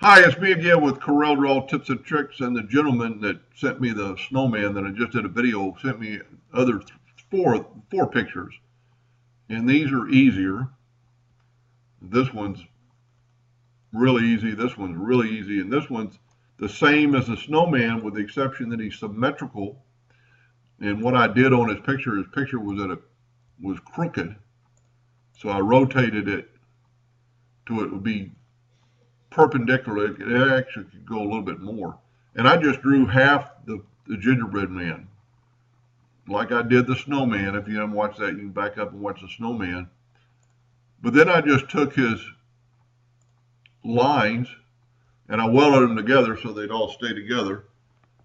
Hi, it's me again with Corel Draw Tips and Tricks, and the gentleman that sent me the snowman that I just did a video sent me other four pictures, and these are easier. This one's really easy, this one's really easy, and this one's the same as the snowman with the exception that he's symmetrical. And what I did on his picture was crooked, so I rotated it to it would be perpendicular. It actually could go a little bit more. And I just drew half the gingerbread man, like I did the snowman. If you haven't watched that, you can back up and watch the snowman. But then I just took his lines and I welded them together so they'd all stay together.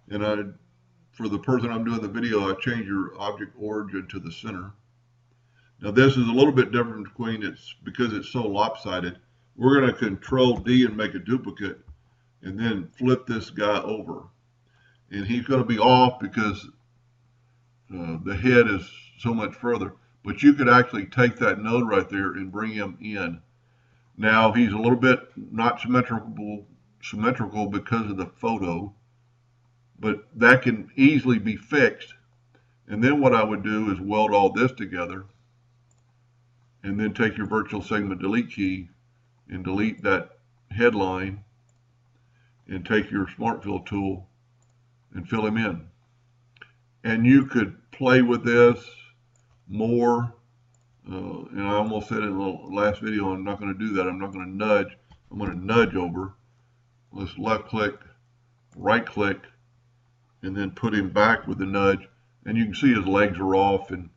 And for the person I'm doing the video, I changed your object origin to the center. Now this is a little bit different between because it's so lopsided. We're going to Control D and make a duplicate and then flip this guy over. And he's going to be off because the head is so much further. But you could actually take that node right there and bring him in. Now he's a little bit not symmetrical because of the photo, but that can easily be fixed. And then what I would do is weld all this together and then take your virtual segment delete key and delete that headline and take your smart fill tool and fill him in. And you could play with this more. And I almost said in the last video, I'm not going to do that. I'm not going to nudge. I'm going to nudge over. Let's left click, right click, and then put him back with the nudge. And you can see his legs are off and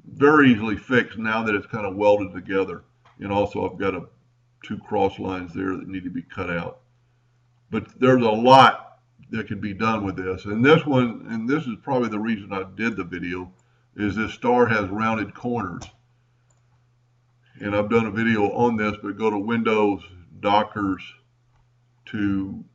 very easily fixed now that it's kind of welded together. And also I've got two cross lines there that need to be cut out. But there's a lot that can be done with this. And this one, and this is probably the reason I did the video, is this star has rounded corners. And I've done a video on this, but go to Windows, Dockers, to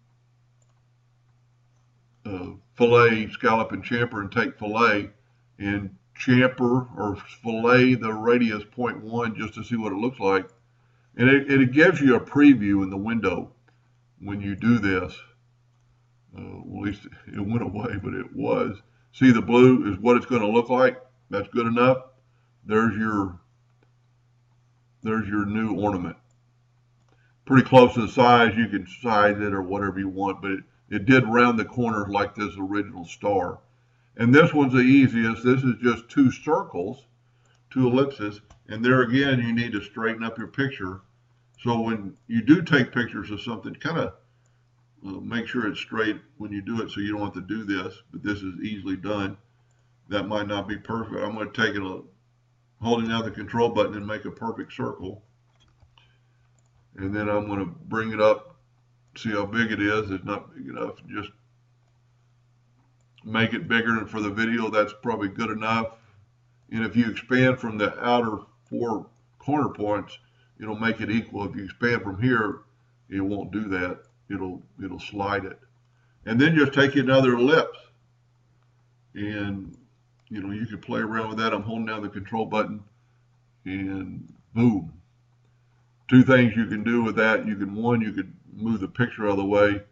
fillet, scallop, and chamfer, and take fillet and chamfer or fillet the radius 0.1 just to see what it looks like. And it gives you a preview in the window when you do this. Well, at least it went away, but it was. See, the blue is what it's going to look like. That's good enough. There's your new ornament. Pretty close to the size. You can size it or whatever you want, but it did round the corners like this original star. And this one's the easiest. This is just two circles, two ellipses. And there again, you need to straighten up your picture. So when you do take pictures of something, kind of make sure it's straight when you do it so you don't have to do this. But this is easily done. That might not be perfect. I'm going to take it, holding down the control button and make a perfect circle. And then I'm going to bring it up, see how big it is. It's not big enough. Just make it bigger. And for the video, that's probably good enough. And if you expand from the outer four corner points, it'll make it equal. If you expand from here, it won't do that. It'll slide it. And then just take another ellipse. And you can play around with that. I'm holding down the control button and boom. Two things you can do with that. You could move the picture out of the way,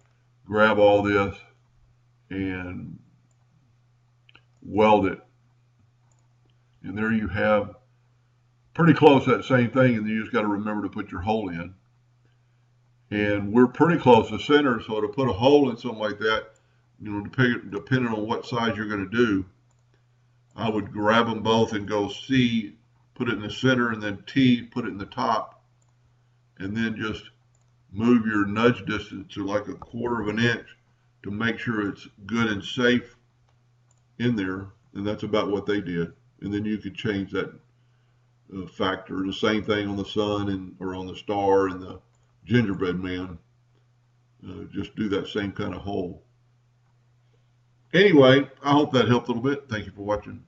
grab all this and weld it. And there you have pretty close that same thing, and you just got to remember to put your hole in. And we're pretty close to center, so to put a hole in something like that, depending on what size you're going to do, I would grab them both and go C, put it in the center, and then T, put it in the top, and then just move your nudge distance to like 1/4 of an inch to make sure it's good and safe in there. And that's about what they did. And then you could change that factor. The same thing on the sun or on the star and the gingerbread man. Just do that same kind of hole. Anyway, I hope that helped a little bit. Thank you for watching.